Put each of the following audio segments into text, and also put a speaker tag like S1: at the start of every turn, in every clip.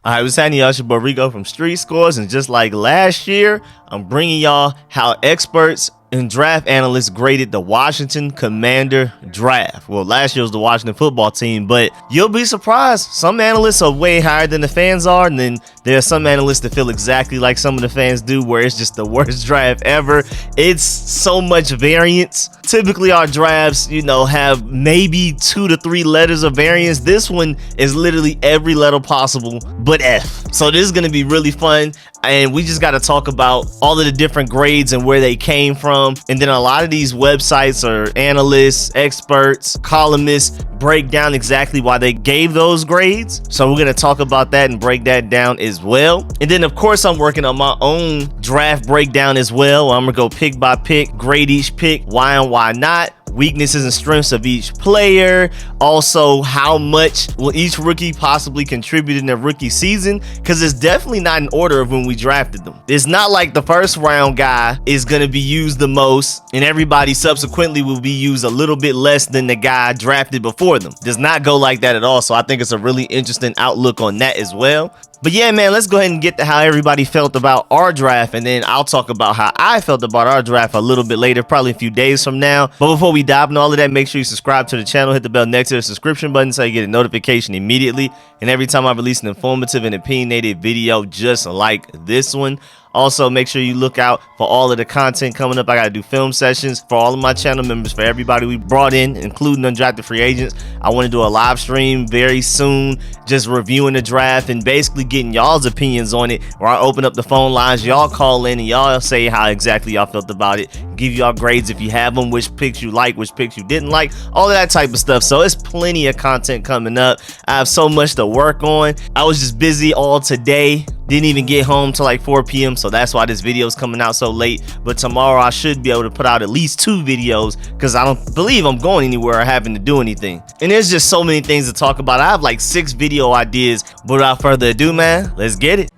S1: All right, what's happening, y'all? It's your boy Rico from Street Scores, and just like last year, I'm bringing y'all how experts and draft analysts graded the Washington Commander draft. Well, last year was the Washington football team, but you'll be surprised. Some analysts are way higher than the fans are, and then there are some analysts that feel exactly like some of the fans do, where it's just the worst draft ever. It's so much variance. Typically, our drafts, have maybe 2 to 3 letters of variance. This one is literally every letter possible but F. So this is going to be really fun, and we just got to talk about all of the different grades and where they came from. And then a lot of these websites or analysts, experts, columnists break down exactly why they gave those grades. So we're going to talk about that and break that down as well. And then, of course, I'm working on my own draft breakdown as well. I'm going to go pick by pick, grade each pick, why and why not, weaknesses and strengths of each player, also how much will each rookie possibly contribute in their rookie season, because it's definitely not in order of when we drafted them. It's not like the first round guy is going to be used the most and everybody subsequently will be used a little bit less than the guy drafted before them. Does not go like that at all. So I think it's a really interesting outlook on that as well. But yeah, man, let's go ahead and get to how everybody felt about our draft, and then I'll talk about how I felt about our draft a little bit later, probably a few days from now. But before we dive into all of that, make sure you subscribe to the channel, hit the bell next to the subscription button so you get a notification immediately. And every time I release an informative and opinionated video just like this one. Also, make sure you look out for all of the content coming up. I got to do film sessions for all of my channel members, for everybody we brought in, including undrafted free agents. I want to do a live stream very soon, just reviewing the draft and basically getting y'all's opinions on it, where I open up the phone lines, y'all call in and y'all say how exactly y'all felt about it, give y'all grades if you have them, which picks you like, which picks you didn't like, all of that type of stuff. So it's plenty of content coming up. I have so much to work on. I was just busy all today. Didn't even get home till like 4 p.m. So that's why this video is coming out so late. But tomorrow I should be able to put out at least 2 videos, because I don't believe I'm going anywhere or having to do anything. And there's just so many things to talk about. I have like 6 video ideas. But without further ado, man, let's get it.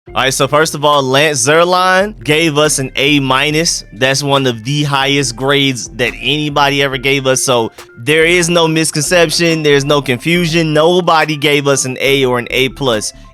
S1: All right, so first of all, Lance Zierlein gave us an A-. That's one of the highest grades that anybody ever gave us. So there is no misconception. There's no confusion. Nobody gave us an A or an A+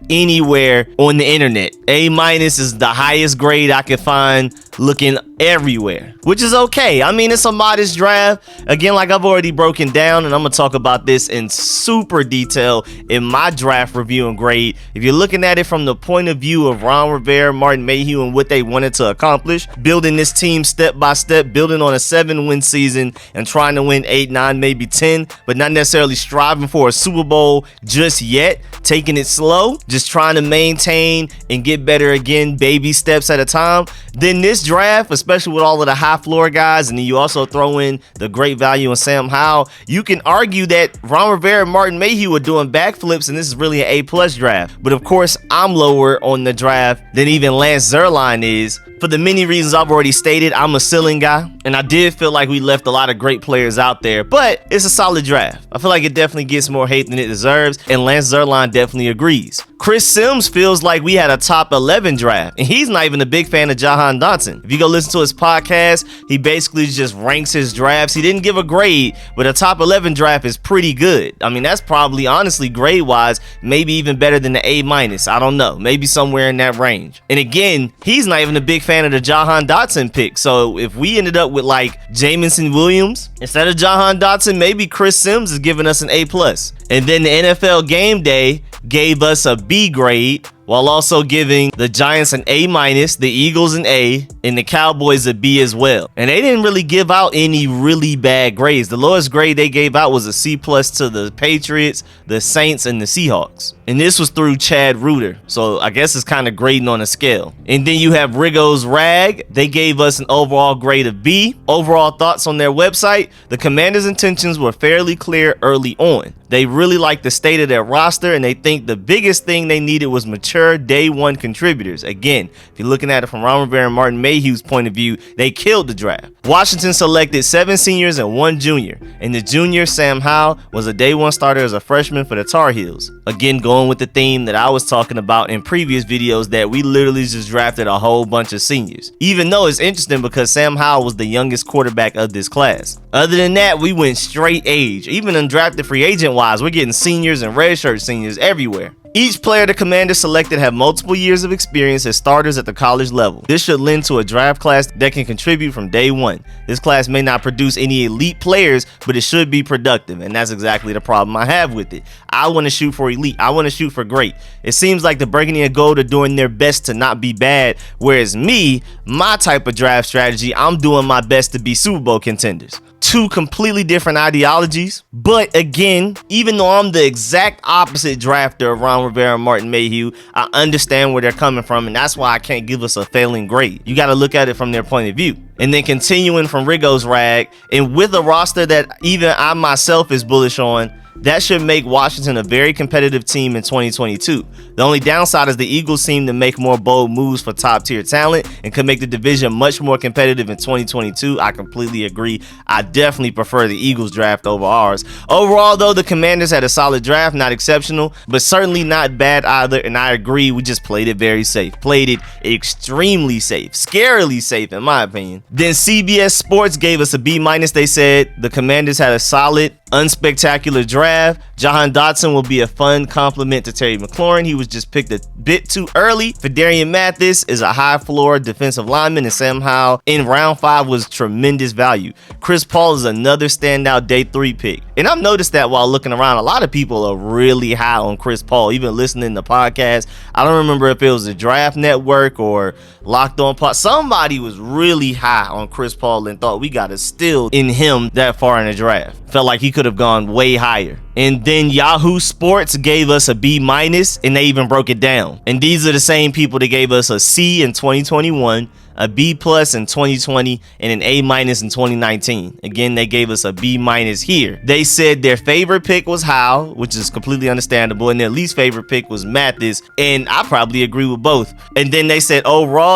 S1: anywhere on the internet. A- is the highest grade I could find looking everywhere, which is okay. I mean, it's a modest draft. Again, like I've already broken down, and I'm gonna talk about this in super detail in my draft review and grade. If you're looking at it from the point of view of Ron Rivera, Martin Mayhew, and what they wanted to accomplish, building this team step by step, building on a 7-win season and trying to win 8, 9, maybe 10, but not necessarily striving for a Super Bowl just yet, taking it slow, just trying to maintain and get better again, baby steps at a time. Then this draft, especially with all of the high floor guys, and then you also throw in the great value in Sam Howell, you can argue that Ron Rivera and Martin Mayhew are doing backflips, and this is really an A+ draft. But of course, I'm lower on the draft than even Lance Zierlein is. For the many reasons I've already stated, I'm a ceiling guy, and I did feel like we left a lot of great players out there, but it's a solid draft. I feel like it definitely gets more hate than it deserves, and Lance Zierlein definitely agrees. Chris Sims feels like we had a top 11 draft, and he's not even a big fan of Jahan Dotson. If you go listen to his podcast, he basically just ranks his drafts. He didn't give a grade, but a top 11 draft is pretty good. I mean, that's probably, honestly, grade-wise, maybe even better than the A-. I don't know, maybe somewhere in that range. And again, he's not even a big fan of the Jahan Dotson pick. So if we ended up with like Jamison Williams instead of Jahan Dotson, maybe Chris Sims is giving us an A+. And then the NFL Game Day gave us a B grade, while also giving the Giants an A-, the Eagles an A, and the Cowboys a B as well. And they didn't really give out any really bad grades. The lowest grade they gave out was a C+ to the Patriots, the Saints, and the Seahawks. And this was through Chad Reuter. So I guess it's kind of grading on a scale. And then you have Rigo's Rag. They gave us an overall grade of B. Overall thoughts on their website: the Commanders' intentions were fairly clear early on. They really like the state of their roster, and they think the biggest thing they needed was mature day one contributors. Again, if you're looking at it from Ron Rivera and Martin Mayhew's point of view, they killed the draft. Washington selected 7 seniors and 1 junior, and the junior, Sam Howell, was a day one starter as a freshman for the Tar Heels. Again, going with the theme that I was talking about in previous videos, that we literally just drafted a whole bunch of seniors. Even though it's interesting because Sam Howell was the youngest quarterback of this class. Other than that, we went straight age. Even undrafted free agent wise, we're getting seniors and redshirt seniors everywhere. Each player the Commanders selected have multiple years of experience as starters at the college level. This should lend to a draft class that can contribute from day one. This class may not produce any elite players, but it should be productive, and that's exactly the problem I have with it. I want to shoot for elite. I want to shoot for great. It seems like the Burgundy and Gold are doing their best to not be bad, whereas me, my type of draft strategy, I'm doing my best to be Super Bowl contenders. Two completely different ideologies, but again, even though I'm the exact opposite drafter of Ron Rivera and Martin Mayhew, I understand where they're coming from, and that's why I can't give us a failing grade. You got to look at it from their point of view. And then continuing from Rico's rag, and with a roster that even I myself is bullish on, that should make Washington a very competitive team in 2022. The only downside is the Eagles seem to make more bold moves for top tier talent and could make the division much more competitive in 2022. I completely agree. I definitely prefer the Eagles draft over ours. Overall though, the Commanders had a solid draft, not exceptional, but certainly not bad either, and I agree, we just played it very safe. Played it extremely safe, scarily safe in my opinion. Then CBS Sports gave us a B-. They said the Commanders had a solid, unspectacular draft. Jahan Dotson will be a fun compliment to Terry McLaurin. He was just picked a bit too early. Phidarian Mathis is a high floor defensive lineman, and Sam Howell in round 5 was tremendous value. Chris Paul is another standout day 3 pick. And I've noticed that while looking around, a lot of people are really high on Chris Paul, even listening to podcasts. I don't remember if it was the Draft Network or Locked On Pod. Somebody was really high on Chris Paul and thought we got a steal in him that far in the draft. Felt like he could have gone way higher. And then Yahoo Sports gave us a B-, and they even broke it down. And these are the same people that gave us a C in 2021, a B+ in 2020, and an A- in 2019. Again, they gave us a B- here. They said their favorite pick was Howell, which is completely understandable, and their least favorite pick was Mathis, and I probably agree with both. And then they said overall,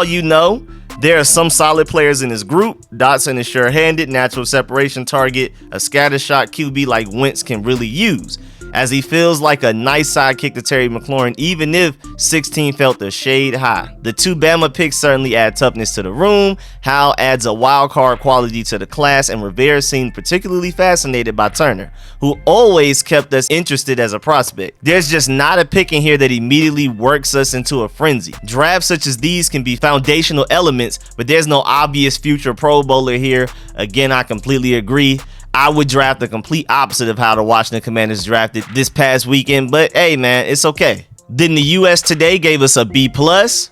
S1: there are some solid players in this group. Dotson is sure-handed, natural separation target, a scattershot QB like Wentz can really use, as he feels like a nice sidekick to Terry McLaurin, even if 16 felt a shade high. The 2 Bama picks certainly add toughness to the room. Howell adds a wild card quality to the class, and Rivera seemed particularly fascinated by Turner, who always kept us interested as a prospect. There's just not a pick in here that immediately works us into a frenzy. Drafts such as these can be foundational elements, but there's no obvious future Pro Bowler here. Again, I completely agree. I would draft the complete opposite of how the Washington Commanders drafted this past weekend, but hey man, it's okay. Then the US Today gave us a B+.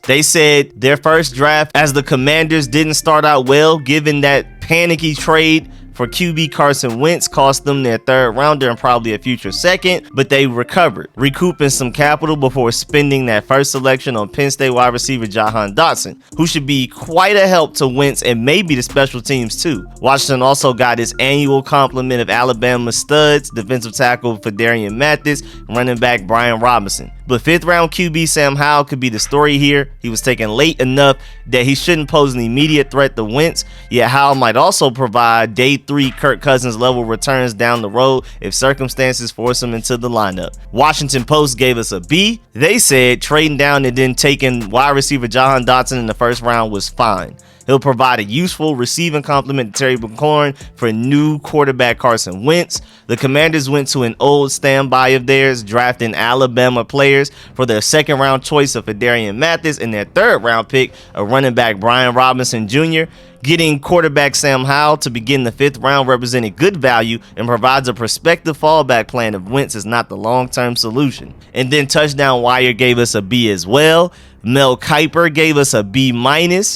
S1: They said their first draft as the Commanders didn't start out well, given that panicky trade for QB Carson Wentz cost them their 3rd rounder and probably a future 2nd, but they recovered, recouping some capital before spending that first selection on Penn State wide receiver Jahan Dotson, who should be quite a help to Wentz and maybe the special teams too. Washington also got his annual complement of Alabama studs, defensive tackle Phidarian Mathis, running back Brian Robinson. But 5th round QB Sam Howell could be the story here. He was taken late enough that he shouldn't pose an immediate threat to Wentz, yet Howell might also provide day 3 Kirk Cousins level returns down the road if circumstances force him into the lineup. Washington Post gave us a B. They said trading down and then taking wide receiver Jahan Dotson in the 1st round was fine. He'll provide a useful receiving complement to Terry McLaurin for new quarterback Carson Wentz. The Commanders went to an old standby of theirs, drafting Alabama players for their 2nd round choice of Phidarian Mathis and their 3rd round pick of running back Brian Robinson Jr. Getting quarterback Sam Howell to begin the 5th round represented good value and provides a prospective fallback plan if Wentz is not the long-term solution. And then Touchdown Wire gave us a B as well. Mel Kiper gave us a B-. NFL.com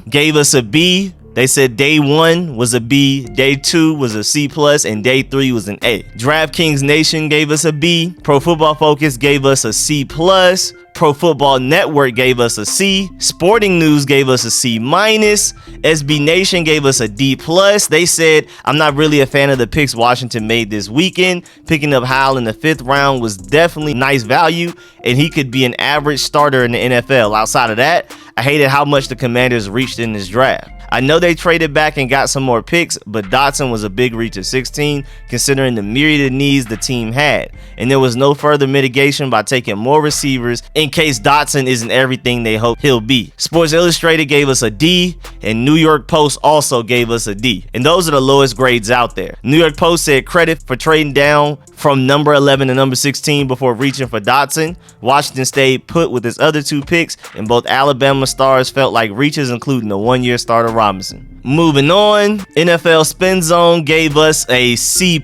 S1: gave us a B. They said day 1 was a B, day 2 was a C+, and day 3 was an A. DraftKings Nation gave us a B. Pro Football Focus gave us a C+. ProFootball Network gave us a C. Sporting News gave us a C-. SB Nation gave us a D+. They said, I'm not really a fan of the picks Washington made this weekend. Picking up Howell in the 5th round was definitely nice value, and he could be an average starter in the NFL. Outside of that, I hated how much the Commanders reached in this draft. I know they traded back and got some more picks, but Dotson was a big reach at 16, considering the myriad of needs the team had. And there was no further mitigation by taking more receivers in case Dotson isn't everything they hope he'll be. Sports Illustrated gave us a D, and New York Post also gave us a D. And those are the lowest grades out there. New York Post said credit for trading down from number 11 to number 16 before reaching for Dotson. Washington stayed put with his other 2 picks, and both Alabama stars felt like reaches, including the 1-year starter Robinson. Moving on, NFL Spin Zone gave us a C+.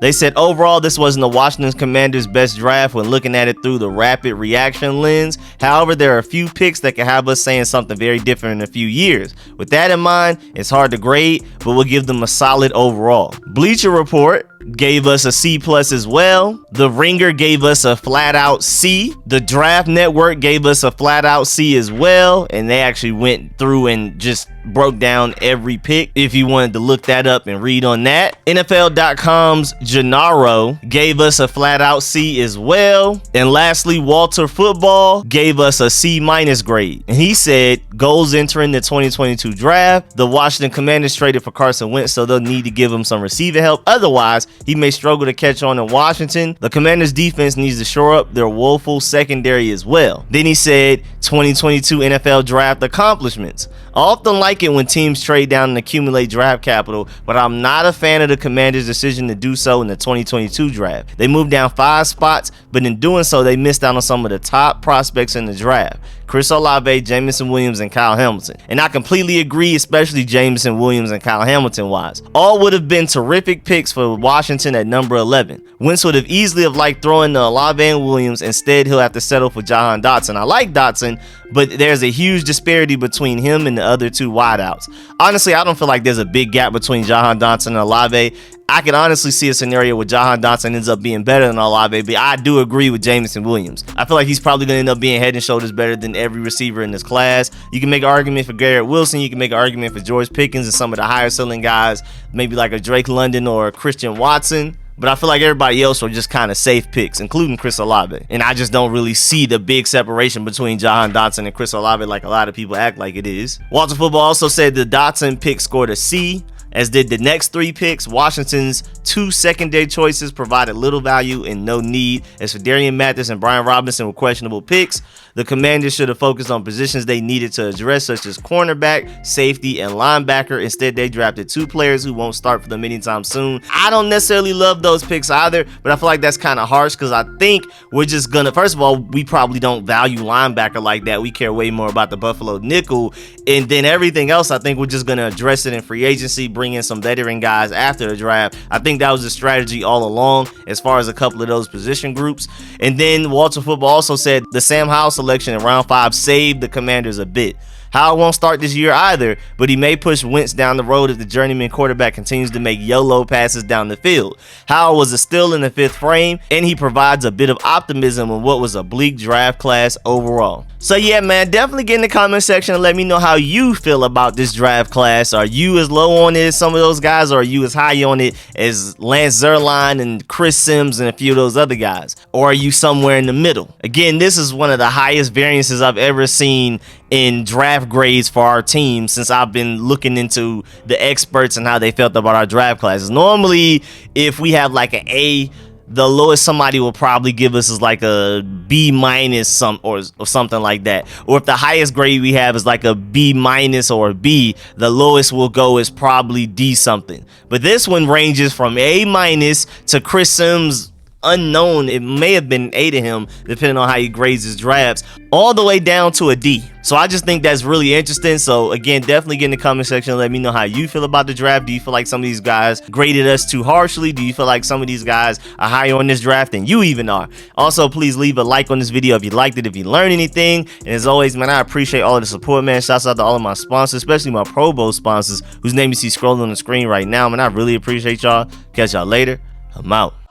S1: They said overall this wasn't the Washington Commanders' best draft when looking at it through the rapid reaction lens. However, there are a few picks that can have us saying something very different in a few years. With that in mind, it's hard to grade, but we'll give them a solid overall. Bleacher Report gave us a C+ as well. The Ringer gave us a flat out C. The Draft Network gave us a flat out C as well, and they actually went through and just broke down every pick if you wanted to look that up and read on that. NFL.com's Gennaro gave us a flat out C as well. And lastly, Walter Football gave us a C- grade, and he said goals entering the 2022 draft: the Washington Commanders traded for Carson Wentz, so they'll need to give him some receiving help, otherwise he may struggle to catch on in Washington. The Commanders defense needs to shore up their woeful secondary as well. Then he said 2022 NFL draft accomplishments: I often like it when teams trade down and accumulate draft capital, but I'm not a fan of the Commanders' decision to do so in the 2022 draft. They moved down 5 spots, but in doing so, they missed out on some of the top prospects in the draft: Chris Olave, Jameson Williams, and Kyle Hamilton. And I completely agree, especially Jameson Williams and Kyle Hamilton wise. All would have been terrific picks for Washington at number 11. Wentz would have easily have liked throwing to Olave and Williams. Instead, he'll have to settle for Jahan Dotson. I like Dotson, but there's a huge disparity between him and the other 2 wideouts. Honestly, I don't feel like there's a big gap between Jahan Dotson and Olave. I can honestly see a scenario where Jahan Dotson ends up being better than Olave, but I do agree with Jameson Williams. I feel like he's probably going to end up being head and shoulders better than every receiver in this class. You can make an argument for Garrett Wilson. You can make an argument for George Pickens and some of the higher ceiling guys, maybe like a Drake London or a Christian Watson. But I feel like everybody else are just kind of safe picks, including Chris Olave. And I just don't really see the big separation between Jahan Dotson and Chris Olave like a lot of people act like it is. Walter Football also said the Dotson pick scored a C, as did the next 3 picks. Washington's 2 secondary choices provided little value and no need, as Fedarian Mathis and Brian Robinson were questionable picks. The Commanders should have focused on positions they needed to address, such as cornerback, safety, and linebacker. Instead, they drafted 2 players who won't start for them anytime soon. I don't necessarily love those picks either, but I feel like that's kind of harsh because I think we're just gonna, first of all, we probably don't value linebacker like that. We care way more about the Buffalo nickel, and then everything else, I think we're just gonna address it in free agency, bring in some veteran guys after the draft. I think that was the strategy all along as far as a couple of those position groups. And then Walter Football also said the Sam Howell selection in round 5 saved the Commanders a bit. Howell won't start this year either, but he may push Wentz down the road if the journeyman quarterback continues to make YOLO passes down the field. Howell was still in the 5th frame, and he provides a bit of optimism in what was a bleak draft class overall. So yeah, man, definitely get in the comment section and let me know how you feel about this draft class. Are you as low on it as some of those guys, or are you as high on it as Lance Zierlein and Chris Sims and a few of those other guys? Or are you somewhere in the middle? Again, this is one of the highest variances I've ever seen in draft grades for our team since I've been looking into the experts and how they felt about our draft classes. Normally, if we have like an A, the lowest somebody will probably give us is like a B- or something like that. Or if the highest grade we have is like a B- or a B, the lowest we'll go is probably D something. But this one ranges from A- to Chris Sims unknown. It may have been A to him, depending on how he grades his drafts, all the way down to a D. So I just think that's really interesting. So again, definitely get in the comment section and let me know how you feel about the draft. Do you feel like some of these guys graded us too harshly? Do you feel like some of these guys are higher on this draft than you even are? Also, please leave a like on this video if you liked it, if you learned anything. And as always, man, I appreciate all of the support, man. Shouts out to all of my sponsors, especially my Pro Bowl sponsors, whose name you see scrolling on the screen right now, man. I really appreciate y'all. Catch y'all later. I'm out.